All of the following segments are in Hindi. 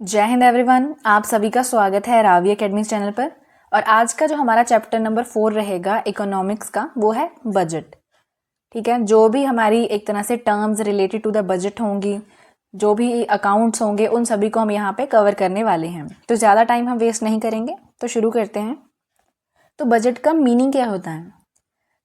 जय हिंद एवरीवन, आप सभी का स्वागत है रावी एकेडमी चैनल पर। और आज का जो हमारा चैप्टर नंबर 4 रहेगा इकोनॉमिक्स का, वो है बजट। ठीक है, जो भी हमारी एक तरह से terms related to the budget होंगी, जो भी अकाउंट्स होंगे, उन सभी को हम यहाँ पे कवर करने वाले हैं। तो ज़्यादा टाइम हम वेस्ट नहीं करेंगे, तो शुरू करते हैं। तो बजट का मीनिंग क्या होता है?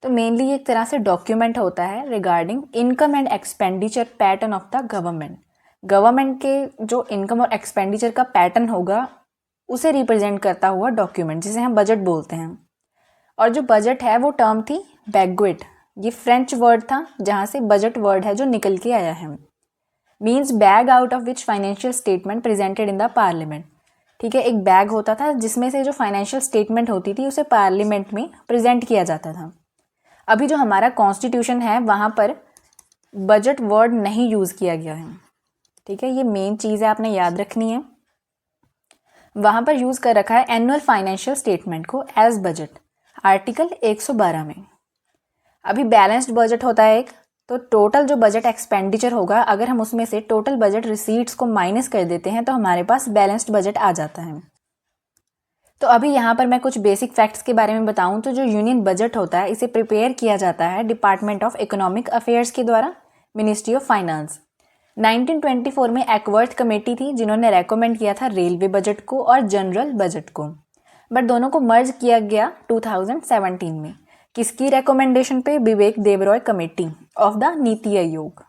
तो मेनली एक तरह से डॉक्यूमेंट होता है regarding income and expenditure pattern of the government. Government के जो इनकम और एक्सपेंडिचर का पैटर्न होगा, उसे रिप्रेजेंट करता हुआ डॉक्यूमेंट, जिसे हम बजट बोलते हैं। और जो बजट है वो टर्म थी बैगवेट। ये फ्रेंच वर्ड था जहाँ से बजट वर्ड है जो निकल के आया है। Means bag out of which financial statement presented in the parliament. ठीक है, एक बैग होता था जिसमें से जो फाइनेंशियल स्टेटमेंट होती थी उसे पार्लियामेंट में प्रेजेंट किया जाता था। अभी जो हमारा कॉन्स्टिट्यूशन है वहाँ पर बजट वर्ड नहीं यूज़ किया गया है। ठीक है, ये मेन चीज़ है, आपने याद रखनी है। वहाँ पर यूज़ कर रखा है एनुअल फाइनेंशियल स्टेटमेंट को एज बजट, आर्टिकल 112 में। अभी बैलेंस्ड बजट होता है एक, तो टोटल जो बजट एक्सपेंडिचर होगा, अगर हम उसमें से टोटल बजट रिसीट्स को माइनस कर देते हैं तो हमारे पास बैलेंस्ड बजट आ जाता है। तो अभी यहाँ पर मैं कुछ बेसिक फैक्ट्स के बारे में बताऊँ तो जो यूनियन बजट होता है इसे प्रिपेयर किया जाता है डिपार्टमेंट ऑफ इकोनॉमिक अफेयर्स के द्वारा, मिनिस्ट्री ऑफ फाइनेंस। 1924 में एक्वर्थ कमेटी थी जिन्होंने रेकमेंड किया था रेलवे बजट को और जनरल बजट को, बट दोनों को मर्ज किया गया 2017 में। किसकी रेकमेंडेशन पे? Vivek Debroy committee of the NITI Aayog.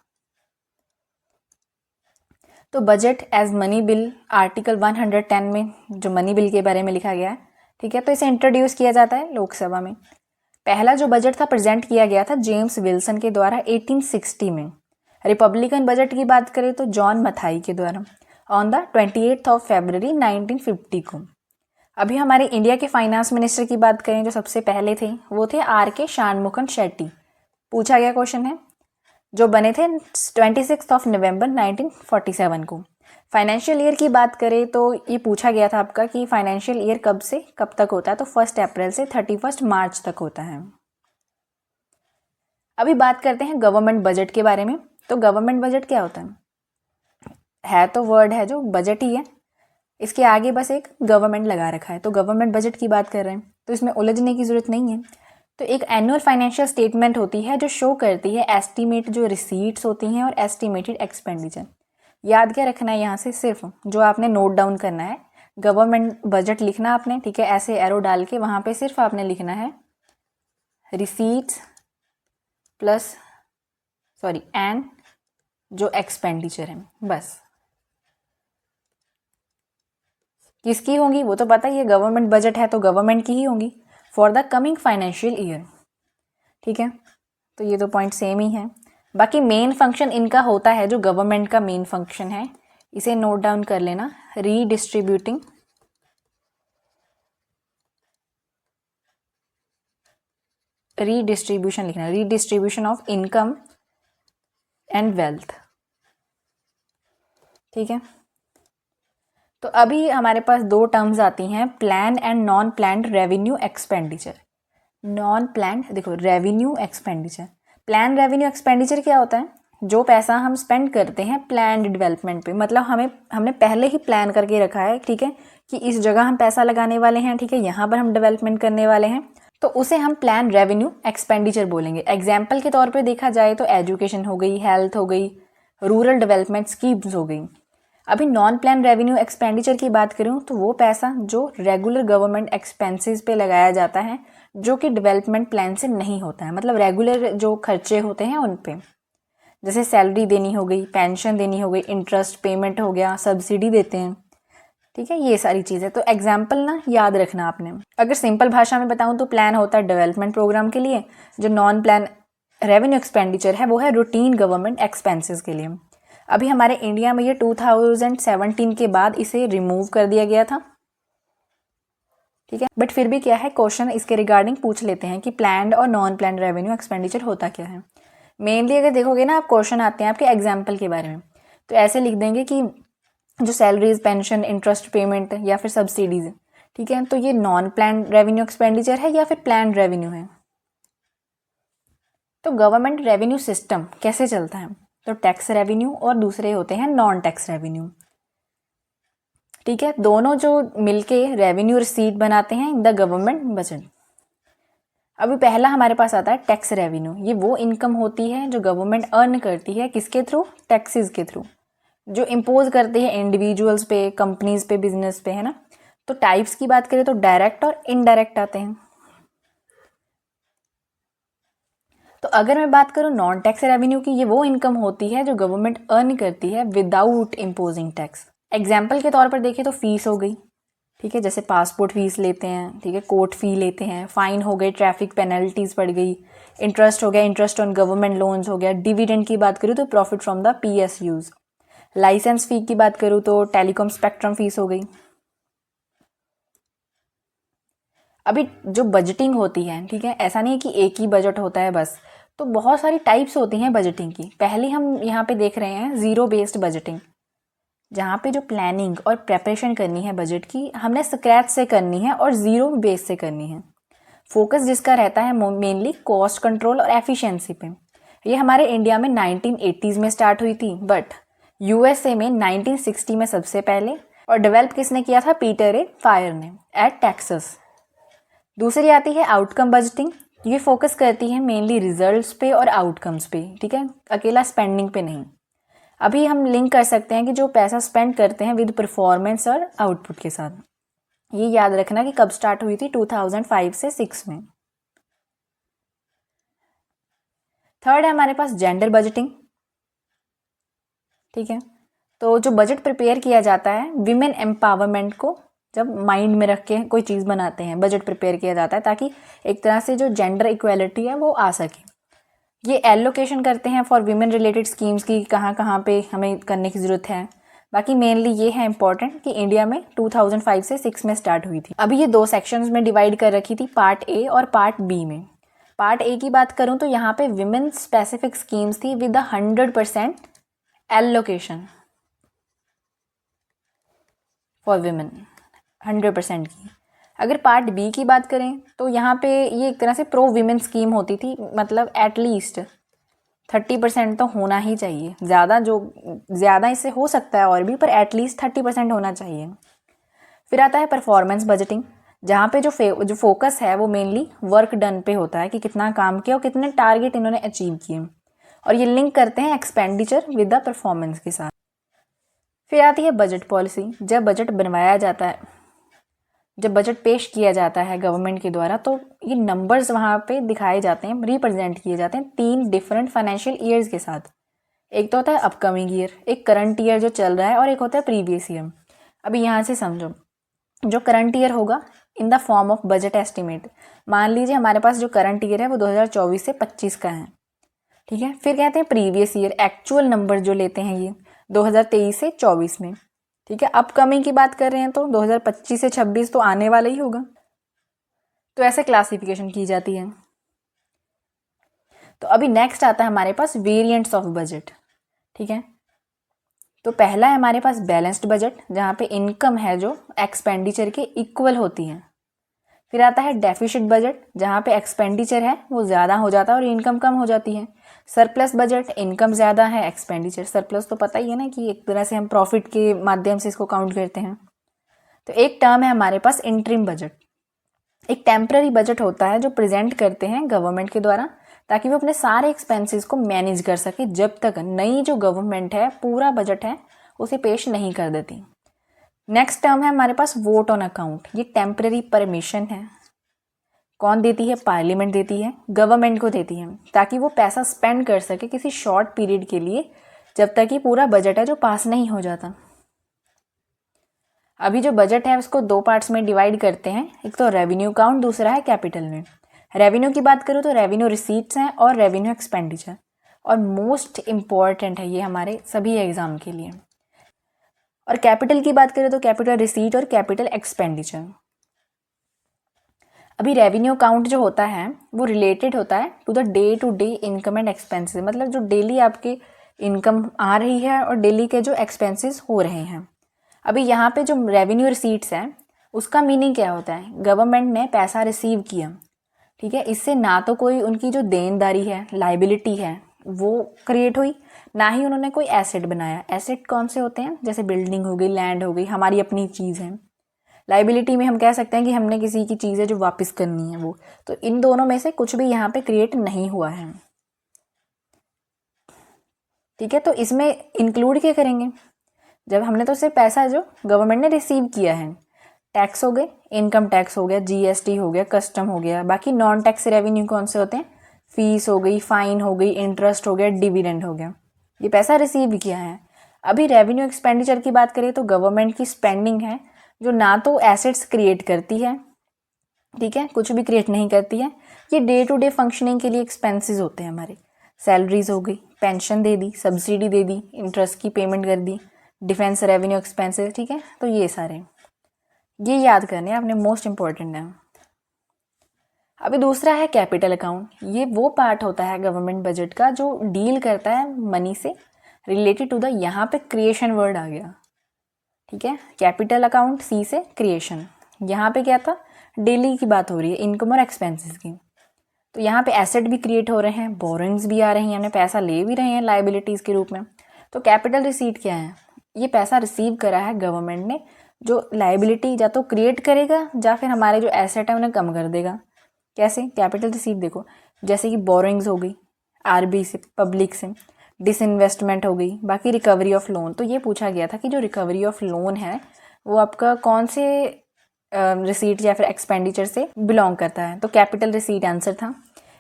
तो budget as money bill, article 110 में जो मनी बिल के बारे में लिखा गया है। ठीक है, तो इसे इंट्रोड्यूस किया जाता है लोकसभा में। पहला जो बजट था प्रेजेंट किया गया था जेम्स विल्सन के द्वारा 1860 में। रिपब्लिकन बजट की बात करें तो जॉन मथाई के द्वारा ऑन द 28 ऑफ फरवरी 1950 को। अभी हमारे इंडिया के फाइनेंस मिनिस्टर की बात करें जो सबसे पहले थे, वो थे आर.के. शानमुगम शेट्टी। पूछा गया क्वेश्चन है, जो बने थे 26 ऑफ नवंबर 1947 को। फाइनेंशियल ईयर की बात करें तो ये पूछा गया था आपका कि फाइनेंशियल ईयर कब से कब तक होता है, तो 1 अप्रैल से 31 मार्च तक होता है। अभी बात करते हैं गवर्नमेंट बजट के बारे में। तो गवर्नमेंट बजट क्या होता है तो वर्ड है जो बजट ही है, इसके आगे बस एक गवर्नमेंट लगा रखा है, तो गवर्नमेंट बजट की बात कर रहे हैं, तो इसमें उलझने की ज़रूरत नहीं है। तो एक एनुअल फाइनेंशियल स्टेटमेंट होती है जो शो करती है एस्टीमेट जो रिसीट्स होती हैं और एस्टीमेटेड एक्सपेंडिचर। याद क्या रखना है यहाँ से? सिर्फ जो आपने नोट डाउन करना है, गवर्नमेंट बजट लिखना आपने, ठीक है, ऐसे एरो डाल के वहाँ पे सिर्फ आपने लिखना है रिसीट्स प्लस एंड जो एक्सपेंडिचर है, बस। किसकी होंगी वो तो पता ही है, गवर्नमेंट बजट है तो गवर्नमेंट की ही होंगी for the coming financial year. ठीक है, तो ये दो पॉइंट सेम ही हैं। बाकी मेन फंक्शन इनका होता है, जो गवर्नमेंट का मेन फंक्शन है, इसे नोट डाउन कर लेना, रीडिस्ट्रीब्यूटिंग लिखना, redistribution of income and wealth. ठीक है, तो अभी हमारे पास दो टर्म्स आती हैं, plan and non planned revenue expenditure. Non planned, देखो, revenue expenditure. Plan revenue expenditure क्या होता है? जो पैसा हम स्पेंड करते हैं प्लान्ड डेवलपमेंट पे, मतलब हमने पहले ही प्लान करके रखा है, ठीक है, कि इस जगह हम पैसा लगाने वाले हैं, ठीक है, यहाँ पर हम डेवलपमेंट करने वाले हैं, तो उसे हम प्लान रेवेन्यू एक्सपेंडिचर बोलेंगे। एग्जाम्पल के तौर पर देखा जाए तो एजुकेशन हो गई, हेल्थ हो गई, रूरल डेवलपमेंट स्कीम्स हो गई। अभी नॉन प्लान रेवेन्यू एक्सपेंडिचर की बात करूँ तो वो पैसा जो रेगुलर गवर्नमेंट एक्सपेंसेस पे लगाया जाता है, जो कि डेवलपमेंट प्लान से नहीं होता है, मतलब रेगुलर जो खर्चे होते हैं उन पे, जैसे सैलरी देनी हो गई, पेंशन देनी हो गई, इंटरेस्ट पेमेंट हो गया, सब्सिडी देते हैं। ठीक है, ये सारी चीज़ें। तो एग्जाम्पल ना याद रखना आपने। अगर सिंपल भाषा में बताऊँ तो प्लान होता है डेवलपमेंट प्रोग्राम के लिए, जो नॉन प्लान रेवेन्यू एक्सपेंडिचर है वो है रूटीन गवर्नमेंट एक्सपेंसेस के लिए। अभी हमारे इंडिया में ये 2017 के बाद इसे रिमूव कर दिया गया था। ठीक है, बट फिर भी क्या है, क्वेश्चन इसके रिगार्डिंग पूछ लेते हैं कि प्लान्ड और नॉन प्लान्ड रेवेन्यू एक्सपेंडिचर होता क्या है। मेनली अगर देखोगे ना आप, क्वेश्चन आते हैं आपके एग्जाम्पल के बारे में, तो ऐसे लिख देंगे कि जो सैलरीज, पेंशन, इंटरेस्ट पेमेंट या फिर सब्सिडीज, ठीक है, तो ये नॉन प्लान्ड रेवेन्यू एक्सपेंडिचर है या फिर प्लान्ड रेवेन्यू है। तो गवर्नमेंट रेवेन्यू सिस्टम कैसे चलता है? तो टैक्स रेवेन्यू और दूसरे होते हैं नॉन टैक्स रेवेन्यू। ठीक है, दोनों जो मिलके रेवेन्यू रिसीट बनाते हैं द गवर्नमेंट बजट। अभी पहला हमारे पास आता है टैक्स रेवेन्यू। ये वो इनकम होती है जो गवर्नमेंट अर्न करती है, किसके थ्रू? टैक्सेस के थ्रू, जो इम्पोज करते हैं इंडिविजुअल्स पे, कंपनीज पे, बिजनेस पे, है ना। तो टाइप्स की बात करें तो डायरेक्ट और इनडायरेक्ट आते हैं। तो अगर मैं बात करूँ नॉन टैक्स रेवेन्यू की, ये वो इनकम होती है जो गवर्नमेंट अर्न करती है विदाउट इम्पोजिंग टैक्स। एग्जाम्पल के तौर पर देखें तो फीस हो गई, ठीक है, जैसे पासपोर्ट फीस लेते हैं, ठीक है, कोर्ट फी लेते हैं, फाइन हो गई, ट्रैफिक पेनल्टीज पड़ गई, इंटरेस्ट हो गया, इंटरेस्ट ऑन गवर्नमेंट लोन्स हो गया। डिविडेंड की बात करूँ तो profit from the PSUs। Licence fee की बात करूँ तो टेलीकॉम स्पेक्ट्रम फीस हो गई। अभी जो बजटिंग होती है, ठीक है, ऐसा नहीं है कि एक ही बजट होता है बस, तो बहुत सारी टाइप्स होती हैं बजटिंग की। पहले हम यहाँ पे देख रहे हैं ज़ीरो बेस्ड बजटिंग, जहाँ पे जो प्लानिंग और प्रेपरेशन करनी है बजट की, हमने स्क्रैच से करनी है और ज़ीरो बेस से करनी है। फोकस जिसका रहता है मेनली कॉस्ट कंट्रोल और एफिशिएंसी पे। ये हमारे इंडिया में 1980s में स्टार्ट हुई थी, बट USA में 1960 में सबसे पहले, और डेवलप किसने किया था? पीटर ए फायर ने एट टेक्सास। दूसरी आती है आउटकम बजटिंग। ये फोकस करती है मेनली रिजल्ट्स पे और आउटकम्स पे, ठीक है, अकेला स्पेंडिंग पे नहीं। अभी हम लिंक कर सकते हैं कि जो पैसा स्पेंड करते हैं विद परफॉर्मेंस और आउटपुट के साथ। ये याद रखना कि कब स्टार्ट हुई थी, 2005 से 6 में। थर्ड है हमारे पास जेंडर बजटिंग, ठीक है। तो जो बजट प्रिपेयर किया जाता है विमेन एम्पावरमेंट को जब माइंड में रख के कोई चीज़ बनाते हैं, बजट प्रिपेयर किया जाता है ताकि एक तरह से जो जेंडर इक्वालिटी है वो आ सके। ये एलोकेशन करते हैं फॉर विमेन रिलेटेड स्कीम्स की, कहाँ कहाँ पे हमें करने की ज़रूरत है। बाकी मेनली ये है इंपॉर्टेंट कि इंडिया में 2005 से 6 में स्टार्ट हुई थी। अभी ये 2 सेक्शंस में डिवाइड कर रखी थी, पार्ट A और पार्ट B में। पार्ट A की बात करूँ तो यहाँ पे विमेन स्पेसिफिक स्कीम्स थी विद 100% एलोकेशन फॉर विमेन, 100% की। अगर पार्ट B की बात करें तो यहाँ पे ये एक तरह से प्रो विमेन स्कीम होती थी, मतलब एटलीस्ट 30% तो होना ही चाहिए। ज़्यादा इससे हो सकता है और भी, पर एटलीस्ट 30% होना चाहिए। फिर आता है परफॉर्मेंस बजटिंग, जहाँ पे जो फोकस है वो मेनली वर्क डन पे होता है कि कितना काम किया और कितने टारगेट इन्होंने अचीव किए, और ये लिंक करते हैं एक्सपेंडिचर विद द परफॉर्मेंस के साथ। फिर आती है बजट पॉलिसी। जब बजट बनवाया जाता है, जब बजट पेश किया जाता है गवर्नमेंट के द्वारा, तो ये नंबर्स वहाँ पे दिखाए जाते हैं, रिप्रेजेंट किए जाते हैं 3 डिफरेंट फाइनेंशियल ईयर्स के साथ। एक तो होता है अपकमिंग ईयर, एक करंट ईयर जो चल रहा है, और एक होता है प्रीवियस ईयर। अभी यहाँ से समझो, जो करंट ईयर होगा in the form of budget estimate. मान लीजिए हमारे पास जो करंट ईयर है वो 2024 से 25 का है, ठीक है। फिर कहते हैं प्रीवियस ईयर, एक्चुअल नंबर जो लेते हैं ये 2023 से 24 में, ठीक है। अपकमिंग की बात कर रहे हैं तो 2025 से 26 तो आने वाला ही होगा। तो ऐसे क्लासिफिकेशन की जाती है। तो अभी नेक्स्ट आता है हमारे पास वेरिएंट्स ऑफ बजट, ठीक है। तो पहला है हमारे पास बैलेंस्ड बजट, जहाँ पे इनकम है जो एक्सपेंडिचर के इक्वल होती है। फिर आता है डेफिसिट बजट, जहाँ पे एक्सपेंडिचर है वो ज़्यादा हो जाता है और इनकम कम हो जाती है। सरप्लस बजट, इनकम ज़्यादा है, एक्सपेंडिचर सरप्लस, तो पता ही है ना कि एक तरह से हम प्रॉफिट के माध्यम से इसको काउंट करते हैं। तो एक टर्म है हमारे पास इंटरिम बजट। एक टेम्पररी बजट होता है जो प्रेजेंट करते हैं गवर्नमेंट के द्वारा, ताकि वो अपने सारे एक्सपेंसेस को मैनेज कर सके जब तक नई जो गवर्नमेंट है पूरा बजट है उसे पेश नहीं कर देती। नेक्स्ट टर्म है हमारे पास वोट ऑन अकाउंट। ये टेम्पररी परमिशन है। कौन देती है? पार्लियामेंट देती है, गवर्नमेंट को देती है, ताकि वो पैसा स्पेंड कर सके किसी शॉर्ट पीरियड के लिए, जब तक कि पूरा बजट है जो पास नहीं हो जाता। अभी जो बजट है उसको 2 पार्ट्स में डिवाइड करते हैं, एक तो रेवेन्यू अकाउंट, दूसरा है कैपिटल में। रेवेन्यू की बात करूँ तो रेवेन्यू रिसीट्स हैं और रेवेन्यू एक्सपेंडिचर, और मोस्ट इम्पॉर्टेंट है ये हमारे सभी एग्जाम के लिए। और कैपिटल की बात करें तो कैपिटल रिसीट और कैपिटल एक्सपेंडिचर। अभी रेवेन्यू अकाउंट जो होता है वो रिलेटेड होता है to the day to day income and expenses, मतलब जो डेली आपके इनकम आ रही है और डेली के जो एक्सपेंसेस हो रहे हैं। अभी यहाँ पे जो रेवेन्यू रिसीट्स हैं उसका मीनिंग क्या होता है? गवर्नमेंट ने पैसा रिसीव किया, ठीक है, इससे ना तो कोई उनकी जो देनदारी है, लाइबिलिटी है, वो क्रिएट हुई, ना ही उन्होंने कोई एसेट बनाया। एसेट कौन से होते हैं, जैसे बिल्डिंग हो गई, लैंड हो गई, हमारी अपनी चीज़ है। लाइबिलिटी में हम कह सकते हैं कि हमने किसी की चीज़ है जो वापस करनी है वो। तो इन दोनों में से कुछ भी यहाँ पे क्रिएट नहीं हुआ है। ठीक है, तो इसमें इंक्लूड क्या करेंगे, जब हमने तो सिर्फ पैसा जो गवर्नमेंट ने रिसीव किया है, टैक्स हो गए, इनकम टैक्स हो गया, जीएसटी हो गया, कस्टम हो गया। बाकी नॉन टैक्स रेवेन्यू कौन से होते हैं, फीस हो गई, फाइन हो गई, इंटरेस्ट हो गया, डिविडेंड हो गया, ये पैसा रिसीव किया है। अभी रेवेन्यू एक्सपेंडिचर की बात करें तो गवर्नमेंट की स्पेंडिंग है जो ना तो एसेट्स क्रिएट करती है, ठीक है, कुछ भी क्रिएट नहीं करती है। ये डे टू डे फंक्शनिंग के लिए एक्सपेंसेस होते हैं हमारे। सैलरीज हो गई, पेंशन दे दी, सब्सिडी दे दी, इंटरेस्ट की पेमेंट कर दी, डिफेंस रेवेन्यू एक्सपेंसेस, ठीक है। तो ये सारे ये याद करने हैं आपने, मोस्ट इंपॉर्टेंट है। अभी दूसरा है कैपिटल अकाउंट। ये वो पार्ट होता है गवर्नमेंट बजट का जो डील करता है मनी से रिलेटेड टू द, यहाँ पे क्रिएशन वर्ड आ गया, ठीक है। कैपिटल अकाउंट सी से क्रिएशन, यहाँ पे क्या था, डेली की बात हो रही है, इनकम और एक्सपेंसेस की। तो यहाँ पे एसेट भी क्रिएट हो रहे हैं, बोरिंग्स भी आ रही हैं, यानी पैसा ले भी रहे हैं लाइबिलिटीज़ के रूप में। तो कैपिटल रिसीट क्या है, ये पैसा रिसीव करा है गवर्नमेंट ने, जो लाइबिलिटी या तो क्रिएट करेगा या फिर हमारे जो एसेट है उन्हें कम कर देगा। कैसे, कैपिटल रिसीट देखो, जैसे कि बोरिंग्स हो गई आरबी से, पब्लिक से, डिसइन्वेस्टमेंट हो गई, बाकी रिकवरी ऑफ लोन। तो ये पूछा गया था कि जो रिकवरी ऑफ लोन है वो आपका कौन से रिसीट या फिर एक्सपेंडिचर से बिलोंग करता है, तो कैपिटल रिसीट आंसर था।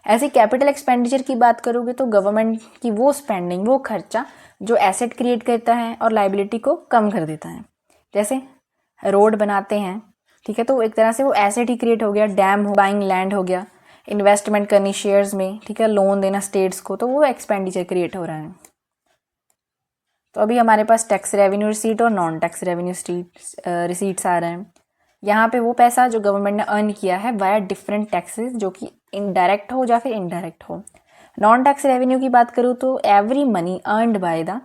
ऐसे कैपिटल एक्सपेंडिचर की बात करोगे तो गवर्नमेंट की वो स्पेंडिंग, वो खर्चा जो एसेट क्रिएट करता है और लाइबिलिटी को कम कर देता है। जैसे रोड बनाते हैं, ठीक है, तो एक तरह से वो एसेट ही क्रिएट हो गया, डैम हो, बाइंग लैंड हो गया, इन्वेस्टमेंट करनी शेयर्स में, ठीक है, लोन देना स्टेट्स को, तो वो एक्सपेंडिचर क्रिएट हो रहा है। तो अभी हमारे पास टैक्स रेवेन्यू रिसीट और नॉन टैक्स रेवेन्यू रिसीट्स आ रहे हैं। यहाँ पे वो पैसा जो गवर्नमेंट ने अर्न किया है वाया डिफरेंट टैक्सेस, जो कि इनडायरेक्ट हो या फिर इनडायरेक्ट हो। नॉन टैक्स रेवेन्यू की बात करूँ तो every money earned by the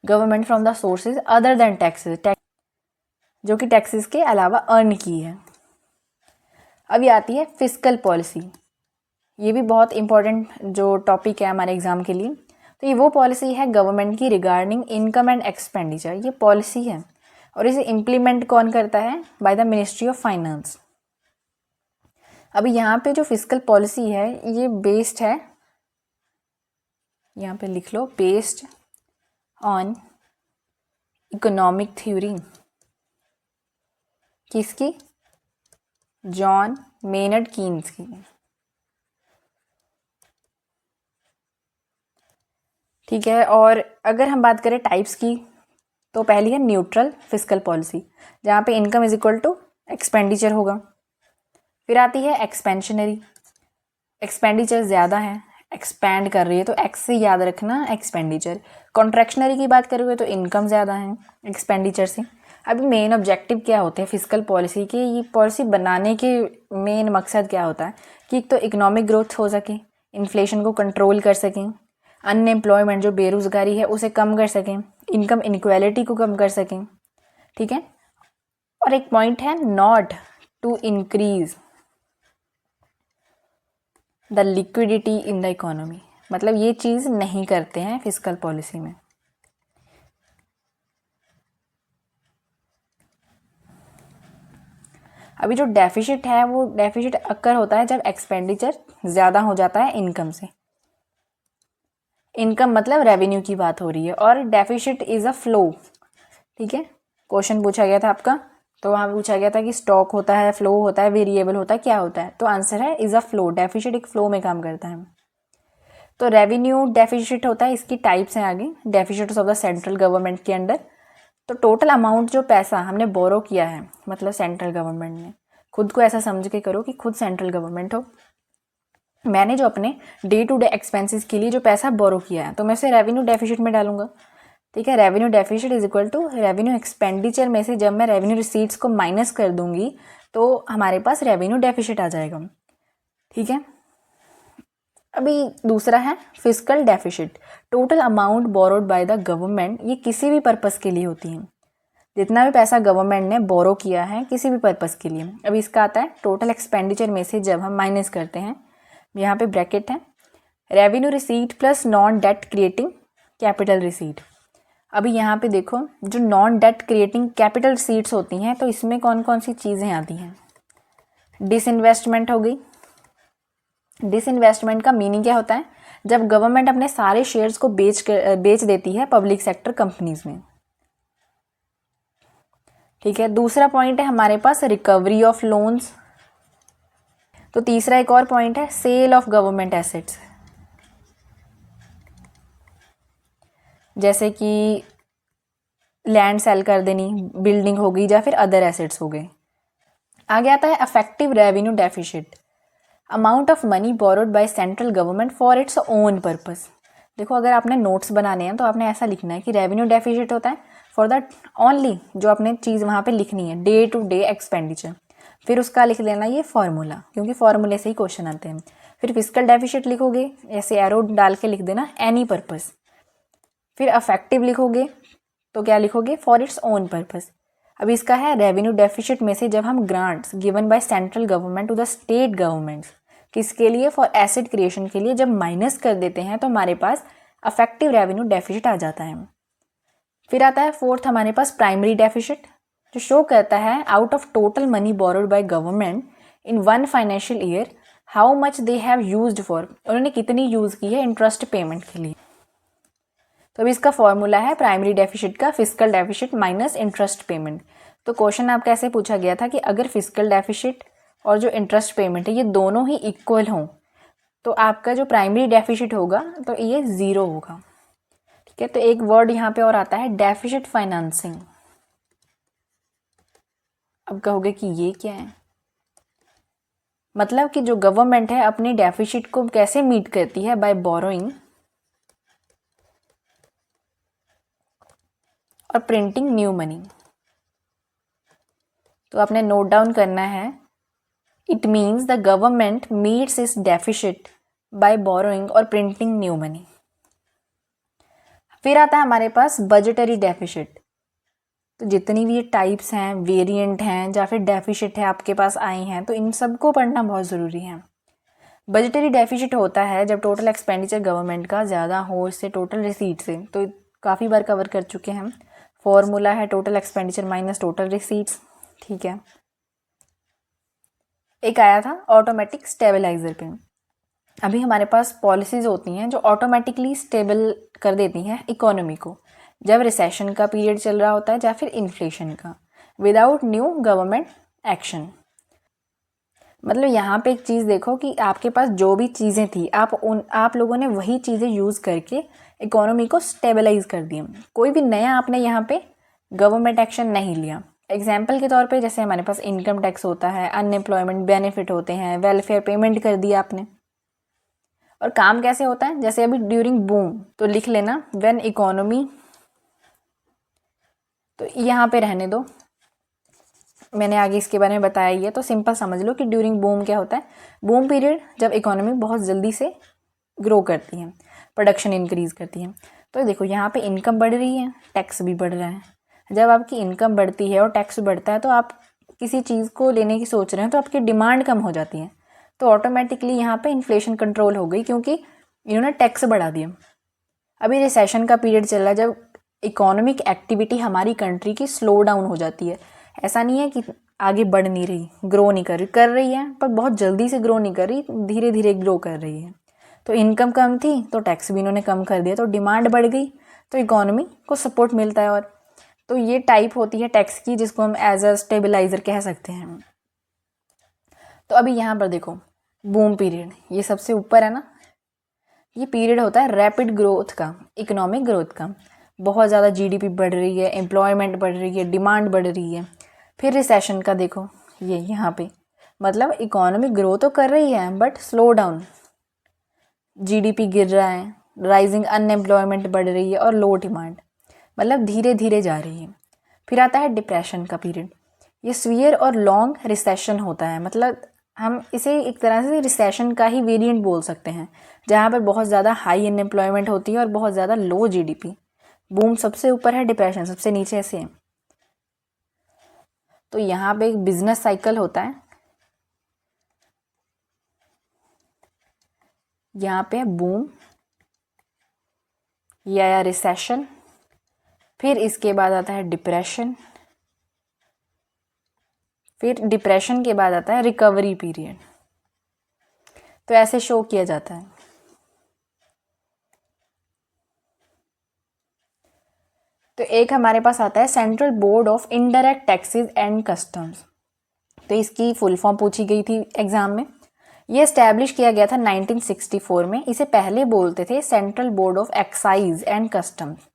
government from the sources other than taxes, जो कि टैक्सेस के अलावा अर्न की है। अभी आती है फिस्कल पॉलिसी। ये भी बहुत इंपॉर्टेंट जो टॉपिक है हमारे एग्जाम के लिए। तो ये वो पॉलिसी है गवर्नमेंट की रिगार्डिंग इनकम एंड एक्सपेंडिचर, ये पॉलिसी है और इसे इम्प्लीमेंट कौन करता है, by the ministry of finance. अभी यहाँ पे जो फिस्कल पॉलिसी है ये बेस्ड है, यहाँ पे लिख लो, बेस्ड ऑन इकोनॉमिक थ्योरी। किसकी, जॉन मेनर्ड कीन्स की, ठीक है। और अगर हम बात करें टाइप्स की तो पहली है न्यूट्रल फिस्कल पॉलिसी, जहाँ पे income is equal to expenditure होगा। फिर आती है एक्सपेंशनरी, एक्सपेंडिचर ज़्यादा है, एक्सपैंड कर रही है, तो एक्स से याद रखना एक्सपेंडिचर। कॉन्ट्रैक्शनरी की बात करोगे तो इनकम ज़्यादा है एक्सपेंडिचर से। अभी मेन ऑब्जेक्टिव क्या होते हैं फिस्कल पॉलिसी के, ये पॉलिसी बनाने के मेन मकसद क्या होता है कि एक तो इकोनॉमिक ग्रोथ हो सके, इन्फ्लेशन को कंट्रोल कर सकें, अनएम्प्लॉयमेंट जो बेरोज़गारी है उसे कम कर सकें, इनकम इनक्वालिटी को कम कर सकें, ठीक है। और एक पॉइंट है not to increase the liquidity in the economy, मतलब ये चीज़ नहीं करते हैं फिस्कल पॉलिसी में। अभी जो डेफिसिट है वो डेफिसिट अक्कर होता है जब एक्सपेंडिचर ज़्यादा हो जाता है इनकम से। इनकम मतलब रेवेन्यू की बात हो रही है, और डेफिसिट इज़ अ फ्लो, ठीक है। क्वेश्चन पूछा गया था आपका, तो वहाँ पूछा गया था कि स्टॉक होता है, फ्लो होता है, वेरिएबल होता है, क्या होता है, तो आंसर है इज़ अ फ्लो। डेफिसिट एक फ्लो में काम करता है। तो रेवेन्यू डेफिसिट होता है, इसकी टाइप्स हैं आगे, deficits of the central government के अंडर। तो टोटल अमाउंट जो पैसा हमने बोरो किया है, मतलब सेंट्रल गवर्नमेंट ने, खुद को ऐसा समझ के करो कि खुद सेंट्रल गवर्नमेंट हो, मैंने जो अपने डे टू डे एक्सपेंसेस के लिए जो पैसा बोरो किया है तो मैं इसे रेवेन्यू डेफिसिट में डालूंगा, ठीक है। Revenue deficit is equal to revenue expenditure में से जब मैं रेवेन्यू रिसीट्स को माइनस कर दूंगी तो हमारे पास रेवेन्यू डेफिसिट आ जाएगा, ठीक है। अभी दूसरा है fiscal deficit, total amount borrowed by the government, ये किसी भी पर्पस के लिए होती है, जितना भी पैसा गवर्नमेंट ने बोरो किया है किसी भी पर्पस के लिए। अभी इसका आता है टोटल एक्सपेंडिचर में से जब हम माइनस करते हैं, यहाँ पे ब्रैकेट है, revenue receipt plus non debt creating capital receipt. अभी यहाँ पे देखो जो non debt creating capital receipts होती हैं तो इसमें कौन कौन सी चीज़ें आती हैं। डिसइन्वेस्टमेंट हो गई। डिसइन्वेस्टमेंट का मीनिंग क्या होता है, जब गवर्नमेंट अपने सारे शेयर्स को बेच देती है पब्लिक सेक्टर कंपनीज में। ठीक है, दूसरा पॉइंट है हमारे पास रिकवरी ऑफ लोन्स। तो तीसरा एक और पॉइंट है सेल ऑफ गवर्नमेंट एसेट्स, जैसे कि लैंड सेल कर देनी, बिल्डिंग हो गई या फिर अदर एसेट्स हो गए। आगे आता है affective revenue deficit, amount of money borrowed by central government for its own purpose. देखो अगर आपने नोट्स बनाने हैं तो आपने ऐसा लिखना है कि रेवेन्यू डेफिसिट होता है फॉर दैट ओनली, जो आपने चीज़ वहाँ पे लिखनी है डे टू डे एक्सपेंडिचर, फिर उसका लिख लेना ये फार्मूला, क्योंकि फार्मूले से ही क्वेश्चन आते हैं। फिर फिजिकल डेफिसिट लिखोगे, ऐसे एरो डाल के लिख देना एनी पर्पस। फिर अफेक्टिव लिखोगे तो क्या लिखोगे, फॉर इट्स ओन पर्पस। अब इसका है रेवेन्यू डेफिसिट में से जब हम grants given by central government to the state governments, किसके लिए, फॉर एसेट क्रिएशन के लिए, जब माइनस कर देते हैं तो हमारे पास अफेक्टिव रेवेन्यू डेफिसिट आ जाता है। फिर आता है फोर्थ हमारे पास प्राइमरी डेफिसिट, जो शो करता है out of total money borrowed by government in one financial year how much they have used for, उन्होंने कितनी यूज़ की है इंटरेस्ट पेमेंट के लिए। तो अब इसका फॉर्मूला है प्राइमरी डेफिसिट का physical deficit minus interest payment. तो क्वेश्चन आपका ऐसे पूछा गया था कि अगर फिजिकल डेफिसिट और जो इंटरेस्ट पेमेंट है ये दोनों ही इक्वल हों तो आपका जो प्राइमरी डेफिसिट होगा तो ये ज़ीरो होगा। ठीक है, तो एक वर्ड यहाँ पे और आता है डेफिसिट फाइनेंसिंग। अब कहोगे कि ये क्या है, मतलब कि जो गवर्नमेंट है अपनी डेफिसिट को कैसे मीट करती है, बाय बोरोइंग और प्रिंटिंग न्यू मनी। तो आपने नोट डाउन करना है, it means the government meets इस डेफिसिट बाय बोरोइंग और प्रिंटिंग न्यू मनी। फिर आता है हमारे पास बजटरी डेफिसिट। तो जितनी भी ये टाइप्स हैं, वेरिएंट हैं या फिर डेफिसिट है आपके पास आई हैं, तो इन सबको पढ़ना बहुत ज़रूरी है। बजटरी डेफिसिट होता है जब टोटल एक्सपेंडिचर गवर्नमेंट का ज़्यादा हो इससे टोटल रिसीट से। तो काफ़ी बार कवर कर चुके हैं हम। फॉर्मूला है total expenditure minus total receipts. ठीक है, एक आया था ऑटोमेटिक स्टेबलाइजर पे। अभी हमारे पास पॉलिसीज़ होती हैं जो ऑटोमेटिकली स्टेबल कर देती हैं इकोनॉमी को जब रिसेशन का पीरियड चल रहा होता है या फिर इन्फ्लेशन का, विदाउट न्यू गवर्नमेंट एक्शन। मतलब यहाँ पे एक चीज़ देखो कि आपके पास जो भी चीज़ें थी आप लोगों ने वही चीज़ें यूज़ करके इकोनॉमी को स्टेबलाइज कर दिया, कोई भी नया आपने यहाँ पे गवर्नमेंट एक्शन नहीं लिया। एग्जाम्पल के तौर पे जैसे हमारे पास इनकम टैक्स होता है, अनएम्प्लॉयमेंट बेनिफिट होते हैं, वेलफेयर पेमेंट कर दिया आपने। और काम कैसे होता है, जैसे अभी ड्यूरिंग बूम तो लिख लेना व्हेन इकोनॉमी, तो यहाँ पे रहने दो, मैंने आगे इसके बारे में बताया ही है, तो सिंपल समझ लो कि ड्यूरिंग बूम क्या होता है, बूम पीरियड जब इकोनॉमी बहुत जल्दी से ग्रो करती है, प्रोडक्शन इंक्रीज करती है। तो देखो यहाँ पे इनकम बढ़ रही है, टैक्स भी बढ़ रहा है। जब आपकी इनकम बढ़ती है और टैक्स बढ़ता है तो आप किसी चीज़ को लेने की सोच रहे हैं तो आपकी डिमांड कम हो जाती है, तो ऑटोमेटिकली यहाँ पे इन्फ्लेशन कंट्रोल हो गई क्योंकि इन्होंने टैक्स बढ़ा दिया। अभी रिसेशन का पीरियड चल रहा है जब इकोनॉमिक एक्टिविटी हमारी कंट्री की स्लो डाउन हो जाती है। ऐसा नहीं है कि आगे बढ़ नहीं रही, ग्रो नहीं कर रही है, पर बहुत जल्दी से ग्रो नहीं कर रही, धीरे धीरे ग्रो कर रही है। तो इनकम कम थी तो टैक्स भी इन्होंने कम कर दिया, तो डिमांड बढ़ गई तो इकोनॉमी को सपोर्ट मिलता है। और तो ये टाइप होती है टैक्स की जिसको हम एज अ स्टेबलाइजर कह सकते हैं। तो अभी यहाँ पर देखो बूम पीरियड ये सबसे ऊपर है ना, ये पीरियड होता है रैपिड ग्रोथ का, इकोनॉमिक ग्रोथ का, बहुत ज़्यादा जीडीपी बढ़ रही है, एम्प्लॉयमेंट बढ़ रही है, डिमांड बढ़ रही है। फिर रिसेशन का देखो ये यहाँ पे, मतलब इकोनॉमिक ग्रो तो कर रही है बट स्लो डाउन, जीडीपी गिर रहा है, राइजिंग अनएम्प्लॉयमेंट बढ़ रही है और लो डिमांड, मतलब धीरे धीरे जा रही है। फिर आता है डिप्रेशन का पीरियड, ये सीवियर और लॉन्ग रिसेशन होता है, मतलब हम इसे एक तरह से रिसेशन का ही वेरिएंट बोल सकते हैं, जहाँ पर बहुत ज़्यादा हाई अनएम्प्लॉयमेंट होती है और बहुत ज़्यादा लो जीडीपी। बूम सबसे ऊपर है, डिप्रेशन सबसे नीचे ऐसे है। तो यहाँ पे एक बिजनेस साइकिल होता है, यहाँ पे बूम, ये आया रिसेशन, फिर इसके बाद आता है डिप्रेशन, फिर डिप्रेशन के बाद आता है रिकवरी पीरियड। तो ऐसे शो किया जाता है। तो एक हमारे पास आता है central board of indirect taxes and customs. तो इसकी फुल फॉर्म पूछी गई थी एग्जाम में। ये एस्टैब्लिश किया गया था 1964 में। इसे पहले बोलते थे central board of excise and customs.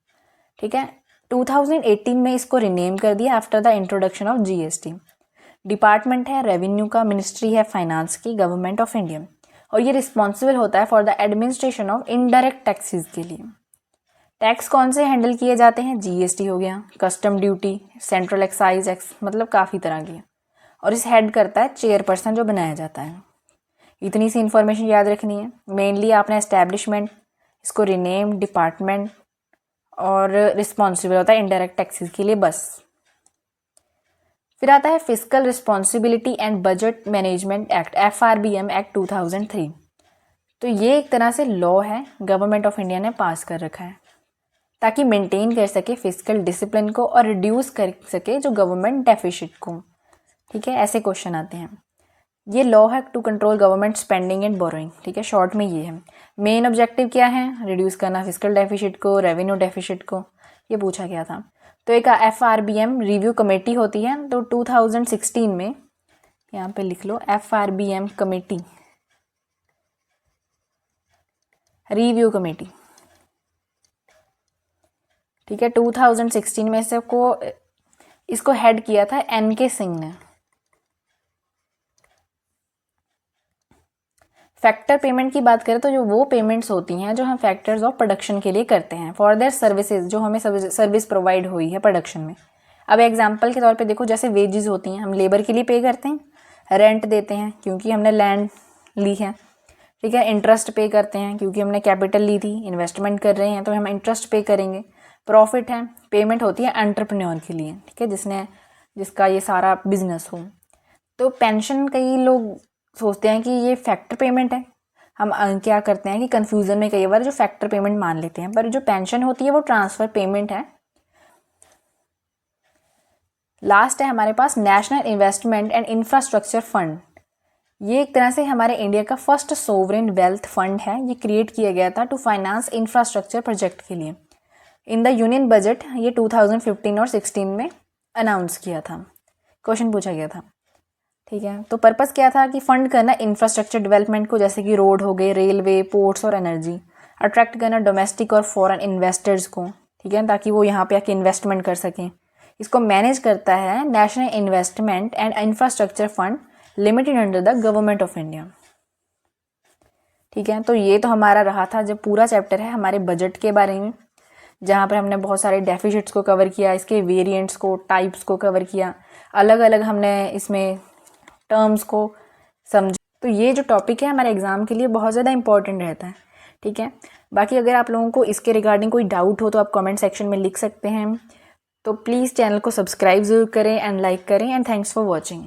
ठीक है, 2018 में इसको रिनेम कर दिया after the introduction of GST. Department है रेवेन्यू का, मिनिस्ट्री है फाइनेंस की, गवर्नमेंट ऑफ इंडिया, और ये रिस्पॉन्सिबल होता है for the administration of indirect taxes के लिए। टैक्स कौन से हैंडल किए जाते हैं? जीएसटी हो गया, custom duty, central excise x, मतलब काफ़ी तरह की। और इस हेड करता है चेयरपर्सन जो बनाया जाता है। इतनी सी इन्फॉर्मेशन याद रखनी है। मेनली आपने एस्टैब्लिशमेंट, इसको रिनेम, डिपार्टमेंट, और रिस्पॉन्सिबल होता है इनडायरेक्ट टैक्सेस के लिए, बस। फिर आता है fiscal responsibility and budget management act, FRBM act 2003। तो ये एक तरह से लॉ है, गवर्नमेंट ऑफ इंडिया ने पास कर रखा है ताकि मेंटेन कर सके फिस्कल डिसिप्लिन को और रिड्यूस कर सके जो गवर्नमेंट डेफिसिट को। ठीक है, ऐसे क्वेश्चन आते हैं। ये लॉ है to control government spending and borrowing. ठीक है, शॉर्ट में ये है। मेन ऑब्जेक्टिव क्या है? रिड्यूस करना फिस्कल डेफिसिट को, रेवेन्यू डेफिसिट को, ये पूछा गया था। तो एक FRBM रिव्यू कमेटी होती है। तो 2016 में यहाँ पे लिख लो FRBM कमेटी, रिव्यू कमेटी। ठीक है, 2016 में से इसको हेड किया था NK सिंह ने। फैक्टर पेमेंट की बात करें तो जो वो पेमेंट्स होती हैं जो हम फैक्टर्स ऑफ प्रोडक्शन के लिए करते हैं फॉर देयर सर्विसेज, जो हमें सर्विस प्रोवाइड हुई है प्रोडक्शन में। अब एग्जांपल के तौर पे देखो, जैसे वेजेस होती हैं, हम लेबर के लिए पे करते हैं, रेंट देते हैं क्योंकि हमने लैंड ली है। ठीक है, इंटरेस्ट पे करते हैं क्योंकि हमने कैपिटल ली थी, इन्वेस्टमेंट कर रहे हैं तो हम इंटरेस्ट पे करेंगे। प्रॉफिट है, पेमेंट होती है एंटरप्रेन्योर के लिए। ठीक है, जिसका ये सारा बिजनेस हो। तो पेंशन, कई लोग सोचते हैं कि ये फैक्टर पेमेंट है। हम क्या करते हैं कि कंफ्यूजन में कई बार जो फैक्टर पेमेंट मान लेते हैं, पर जो पेंशन होती है वो ट्रांसफर पेमेंट है। लास्ट है हमारे पास national investment and infrastructure fund. ये एक तरह से हमारे इंडिया का फर्स्ट सोवरेन वेल्थ फंड है। ये क्रिएट किया गया था टू फाइनेंस इंफ्रास्ट्रक्चर प्रोजेक्ट के लिए। इन द यूनियन बजट ये 2015 और 16 में अनाउंस किया था, क्वेश्चन पूछा गया था। ठीक है, तो पर्पस क्या था कि फंड करना इंफ्रास्ट्रक्चर डेवलपमेंट को, जैसे कि रोड हो गए, रेलवे, पोर्ट्स और एनर्जी। अट्रैक्ट करना डोमेस्टिक और फॉरेन इन्वेस्टर्स को, ठीक है, ताकि वो यहाँ पे आके इन्वेस्टमेंट कर सकें। इसको मैनेज करता है national investment and infrastructure fund limited under the government of India. ठीक है, तो ये तो हमारा रहा था जब पूरा चैप्टर है हमारे बजट के बारे में, जहाँ पर हमने बहुत सारे डेफिसिट्स को कवर किया, इसके वेरिएंट्स को, टाइप्स को कवर किया, अलग अलग हमने इसमें टर्म्स को समझा। तो ये जो टॉपिक है हमारे एग्ज़ाम के लिए बहुत ज़्यादा इंपॉर्टेंट रहता है। ठीक है, बाकी अगर आप लोगों को इसके रिगार्डिंग कोई डाउट हो तो आप कमेंट सेक्शन में लिख सकते हैं। तो प्लीज़ चैनल को सब्सक्राइब ज़रूर करें एंड लाइक करें, एंड थैंक्स फॉर वॉचिंग।